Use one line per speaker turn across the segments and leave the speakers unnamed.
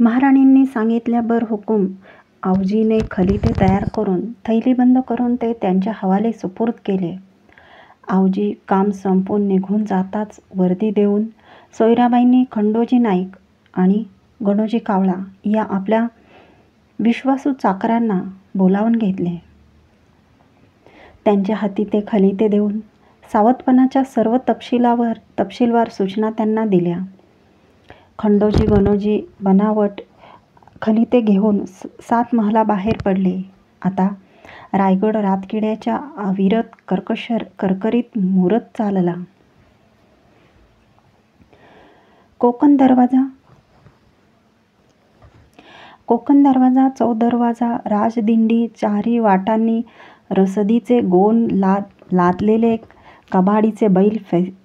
महाराणींनी सांगितल्याबर हुकूम आवजीने खलिते तयार करून थैलीबंद करून ते त्यांच्या हवाले सुपूर्द केले. आवजी काम संपून निघून जाताच वर्दी देऊन सोयराबाईंनी खंडोजी नाईक आणि गणोजी कावळा या आपल्या विश्वासू चाकरांना बोलावून घेतले. त्यांच्या हाती ते खलिते देऊन सावधपणाच्या सर्व तपशीलवार सूचना त्यांना दिल्या. खंडोजी गणोजी बनावट खलिते घेऊन 7 महालाबाहेर पडले. आता रायगड रातकिड्याच्या अविरत करकरीत मुरत चालला. कोकण दरवाजा, चौदरवाजा, राजदिंडी, चारी वाटांनी रसदीचे गोण लादलेले कबाडीचे बैल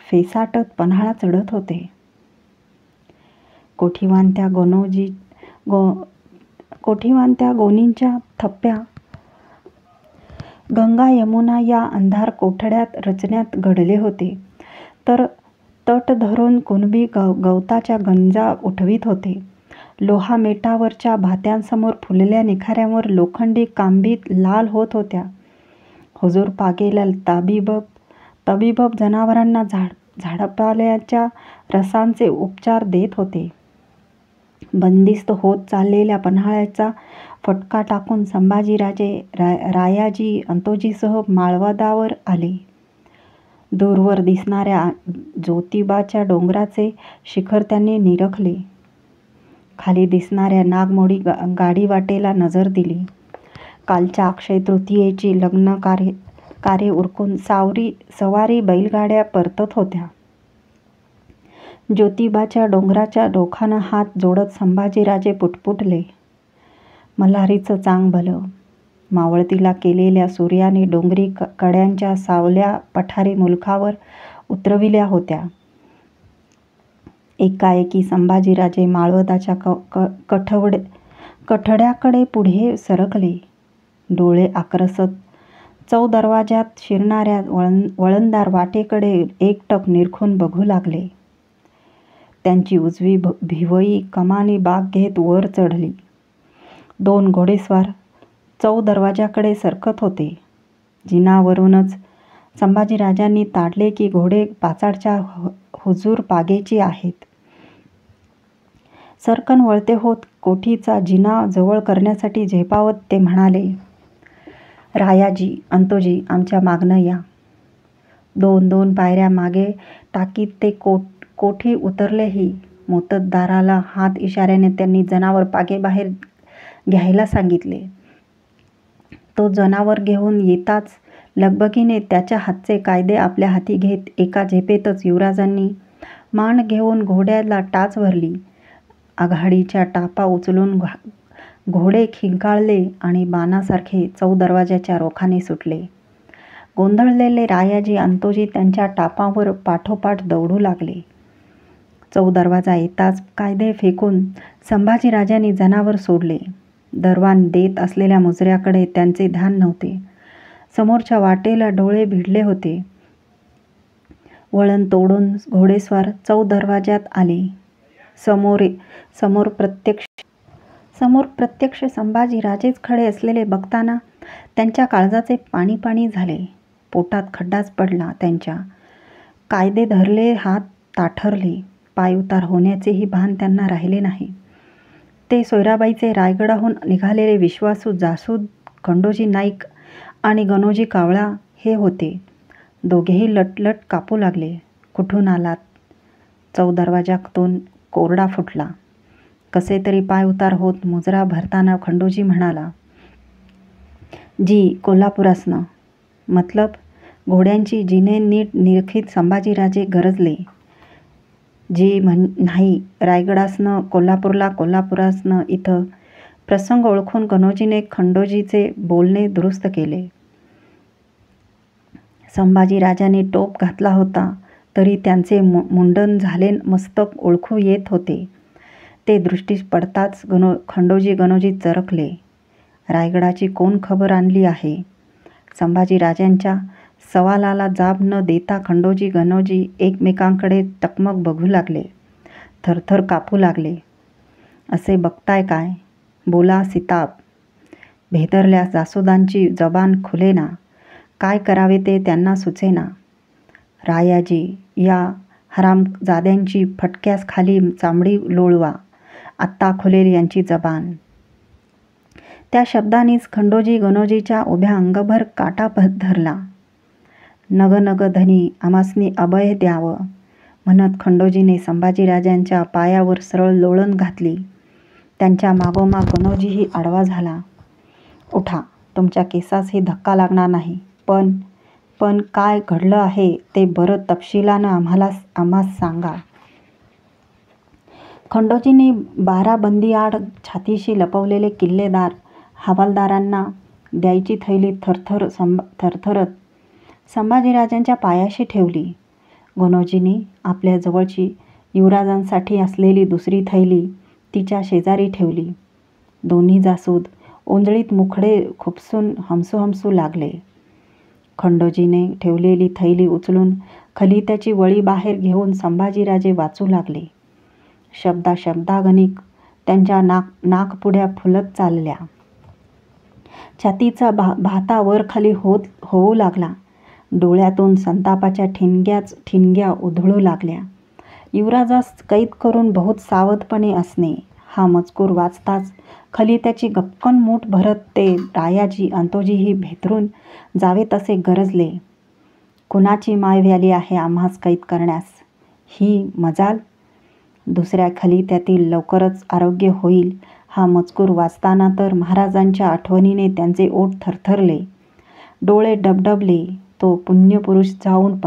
फेसाटत पन्हाळा चढत होते. कोठीवांत्या गोणींच्या थप्प्या गंगा यमुना या अंधार कोठड्यात रचण्यात घडले होते, तर तट धरून कुणबी गवताच्या गंजा उठवीत होते. लोहामेटावरच्या भात्यांसमोर फुलल्या निखाऱ्यांवर लोखंडी कांबीत लाल होत होत्या. हुजूर पागेला तबीबब जनावरांना झाडपाल्याच्या रसांचे उपचार देत होते. बंदिस्त होत चाललेल्या पन्हाळ्याचा फटका टाकून संभाजीराजे रायाजी अंतोजीसह माळवादावर आले. दूरवर दिसणाऱ्या ज्योतिबाच्या डोंगराचे शिखर त्यांनी निरखले. खाली दिसणाऱ्या नागमोडी गाडीवाटेला नजर दिली. कालच्या अक्षय तृतीयेची लग्न कार्य उरकून सवारी बैलगाड्या परतत होत्या. ज्योतिबाच्या डोंगराच्या डोखानं हात जोडत संभाजीराजे पुटपुटले, मल्हारीचं चांग भलं. मावळतीला केलेल्या सूर्याने डोंगरी कड्यांच्या सावल्या पठारी मुलखावर उतरविल्या होत्या. एकाएकी संभाजीराजे माळवदाच्या कठड्याकडे पुढे सरकले. डोळे आकसत चौदरवाज्यात शिरणाऱ्या वळणदार वाटेकडे एकटक निरखून बघू लागले. त्यांची उजवी भिवई कमानी बाग घेत वर चढली. 2 घोडेस्वार चौदरवाज्याकडे सरकत होते. जिनावरूनच संभाजीराजांनी ताडले की घोडे पाचाडच्या हुजूर पागेची आहेत. सरकन वळते होत कोठीचा जिना जवळ करण्यासाठी झेपावत ते म्हणाले, रायाजी अंतोजी आमच्या मागणं या. 2 पायऱ्या मागे टाकीत ते कोठी उतरलेही. मोत्तद्दाराला हात इशाऱ्याने त्यांनी जनावर पागेबाहेर घ्यायला सांगितले. तो जनावर घेऊन येताच लगबगीने त्याच्या हातचे कायदे आपल्या हाती घेत एका झेपेतच युवराजांनी मान घेऊन घोड्याला टाच भरली. आघाडीच्या टापा उचलून घोडे खिंकाळले आणि बाणासारखे चौदरवाज्याच्या रोखाने सुटले. गोंधळलेले रायाजी अंतोजी त्यांच्या टापांवर पाठोपाठ दौडू लागले. चौदरवाजा येताच कायदे फेकून संभाजीराजांनी जनावर सोडले. दरवान देत असलेल्या मुजऱ्याकडे त्यांचे ध्यान नव्हते. समोरच्या वाटेला डोळे भिडले होते. वळण तोडून घोडेस्वार चौदरवाज्यात आले. समोर प्रत्यक्ष संभाजीराजेच खडे असलेले बघताना त्यांच्या काळजाचे पाणी झाले. पोटात खड्डाच पडला त्यांच्या. कायदे धरले, हात ताठरले. पाय उतार होण्याचेही भान त्यांना राहिले नाही. ते सोयराबाईचे रायगडाहून निघालेले विश्वासू जासूद खंडोजी नाईक आणि गणोजी कावळा हे होते. दोघेही लटलट कापू लागले. कुठून आलात? चौदरवाज्यातून कोरडा फुटला. कसे तरी पाय उतार होत मुजरा भरताना खंडोजी म्हणाला, जी कोल्हापुरासनं. मतलब? घोड्यांची जिने नीट निरखीत संभाजीराजे गरजले. जी नाही, रायगडासनं कोल्हापुरासनं इथं. प्रसंग ओळखून गणोजीने खंडोजीचे बोलणे दुरुस्त केले. संभाजीराजांनी टोप घातला होता तरी त्यांचे मुंडन झाले मस्तक ओळखू येत होते. ते दृष्टीस पडताच खंडोजी चरकले. रायगडाची कोण खबर आणली आहे? संभाजीराजांच्या सवालाला जाब न देता खंडोजी गणोजी एकमेकांकडे टकमक बघू लागले. थरथर कापू लागले. असे बघताय काय? बोला सीताप. भेदरल्या जासुदांची जबान खुलेना. काय करावे ते त्यांना सुचेना. रायाजी, या हरामजाद्यांची फटक्यास खाली चामडी लोळवा. आत्ता खुलेल यांची जबान. त्या शब्दांनीच खंडोजी गणोजीच्या उभ्या अंगभर काटा धरला. नग नग धनी, आमासनी अभय द्यावं म्हणत खंडोजीने संभाजीराजांच्या पायावर सरळ लोळण घातली. त्यांच्या मागोमाग गणोजीही आडवा झाला. उठा, तुमच्या केसासही धक्का लागणार नाही. पण काय घडलं आहे ते बरं तपशिलानं आम्हास सांगा. खंडोजीने बाराबंदीआड छातीशी लपवलेले किल्लेदार हवालदारांना द्यायची थैली थरथरत संभाजीराजांच्या पायाशी ठेवली. गणोजींनी आपल्या जवळची युवराजांसाठी असलेली दुसरी थैली तिच्या शेजारी ठेवली. दोन्ही जासूद ओंजळीत मुखडे खुपसून हमसू लागले. खंडोजीने ठेवलेली थैली उचलून खलित्याची वळी बाहेर घेऊन संभाजीराजे वाचू लागले. शब्दागणिक त्यांच्या नाकपुड्या फुलत चालल्या. छातीचा भाता वर खाली होऊ लागला. डोळ्यातून संतापाच्या ठिणग्या उधळू लागल्या. युवराजास कैद करून बहुत सावधपणे असणे, हा मजकूर वाचताच खलित्याची गपकन मूठ भरत ते रायाजी अंतोजीही भेदरून जावे तसे गरजले. कुणाची माय व्याली आहे आम्हास कैद करण्यास? ही मजाल? दुसऱ्या खलित्यातील लवकरच आरोग्य होईल, हा मजकूर वाचताना तर महाराजांच्या आठवणीने त्यांचे ओठ थरथरले, डोळे डबडबले. तो पुण्यपुरुष जाऊन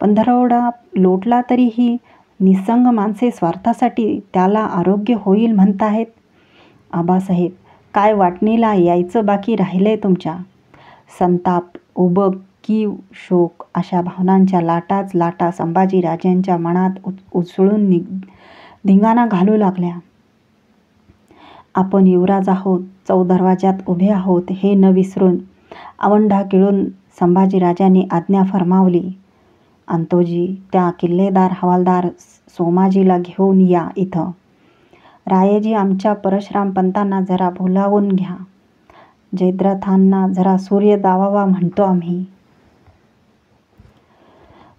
पंधरवडा लोटला तरीही निसंग माणसे स्वार्थासाठी त्याला आरोग्य होईल म्हणताहेत. आबासाहेब, काय वाटणीला यायचं बाकी राहिलंय तुमच्या? संताप, उबग, कीव, शोक अशा भावनांच्या लाटाच लाटा संभाजीराजांच्या मनात उसळून धिंगाणा घालू लागल्या. आपण युवराज आहोत, चौदरवाज्यात उभे आहोत हे न विसरून आवंढा गिळून संभाजीराजांनी आज्ञा फरमावली. अंतोजी, त्या किल्लेदार हवालदार सोमाजीला घेऊन या इथं. रायजी, आमच्या परशुरामपंतांना जरा बोलावून घ्या. जयद्रथांना जरा सूर्य दावावा म्हणतो आम्ही.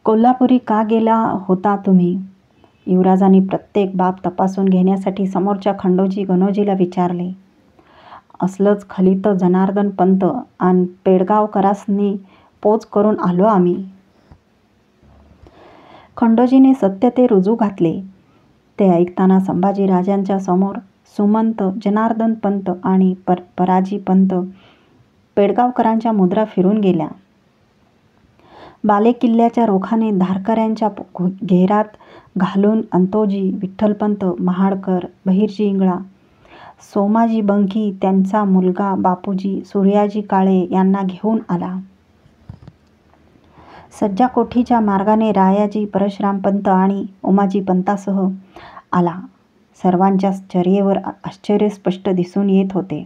कोल्हापुरी का गेला होता तुम्ही? युवराजांनी प्रत्येक बाब तपासून घेण्यासाठी समोरच्या खंडोजी गणोजीला विचारले. असलंच खलित जनार्दन पंत आणि पेडगावकरांनी पोच करून आलो आम्ही. खंडोजीने सत्य ते रुजू घातले. ते ऐकताना संभाजीराजांच्या समोर सुमंत, जनार्दन पंत आणि पराजी पंत पेडगावकरांच्या मुद्रा फिरून गेल्या. बालेकिल्ल्याच्या रोखाने धारकऱ्यांच्या घेरात घालून अंतोजी, विठ्ठलपंत, महाडकर, बहिर्जी इंगळा, सोमाजी बंकी त्यांचा मुलगा बापूजी, सूर्याजी काळे यांना घेऊन आला. सज्जा कोठीच्या मार्गाने रायाजी, परशुरामपंत आणि उमाजी पंतासह आला. सर्वांच्या चर्येवर आश्चर्य स्पष्ट दिसून येत होते.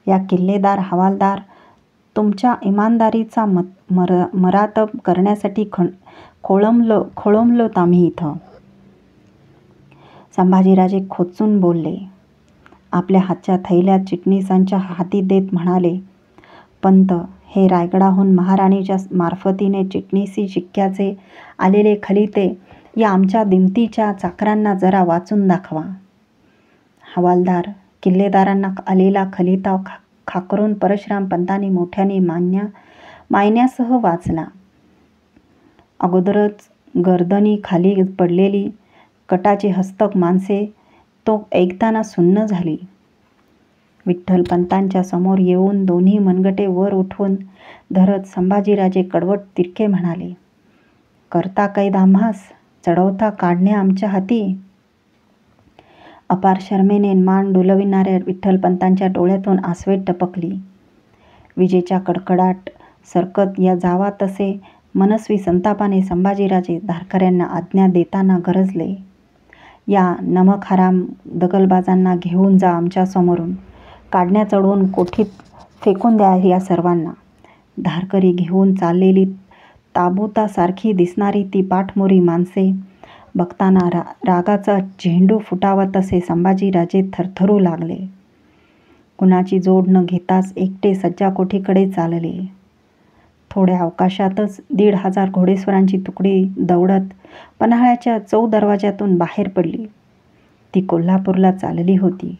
या किल्लेदार हवालदार, तुमच्या इमानदारीचा मरातब करण्यासाठी खोळंबलोत आम्ही इथं. संभाजीराजे खोचून बोलले. आपल्या हातच्या थैल्यात चिटणीसांच्या हाती देत म्हणाले, पंत, हे रायगडाहून महाराणीच्या मार्फतीने चिटणीसी शिक्क्याचे आलेले खलिते या आमच्या दिमतीच्या चाकरांना जरा वाचून दाखवा. हवालदार किल्लेदारांना आलेला खलिता खाकरून परशुरामपंतांनी मोठ्याने मायन्यासह वाचला. अगोदरच गर्दनी खाली पडलेली कटाची हस्तक माणसे तो ऐकताना सुन्न झाली. विठ्ठलपंतांच्या समोर येऊन दोन्ही मनगटे वर उठवून धरत संभाजीराजे कडवट तिरके म्हणाले, करता कैद आम्हास, चढवता काढणे आमच्या हाती. अपार शरमेने मान डुलविणाऱ्या विठ्ठलपंतांच्या डोळ्यातून आसवे टपकली. विजेच्या कडकडाट सरकत या जावा तसे मनस्वी संतापाने संभाजीराजे धारकऱ्यांना आज्ञा देताना गरजले, या नमकहराम दगलबाजांना घेऊन जा आमच्या समोरून. काढण्या चढवून कोठीत फेकून द्या या सर्वांना. धारकरी घेऊन चाललेली ताबुतासारखी दिसणारी ती पाठमोरी माणसे बघताना रागाचा झेंडू फुटावा तसे संभाजीराजे थरथरू लागले. कुणाची जोड न घेताच एकटे सज्जाकोठीकडे चालले. थोड्या अवकाशातच 1,500 घोडेस्वारांची तुकडी दौडत पन्हाळ्याच्या चौदरवाज्यातून बाहेर पडली. ती कोल्हापूरला चालली होती.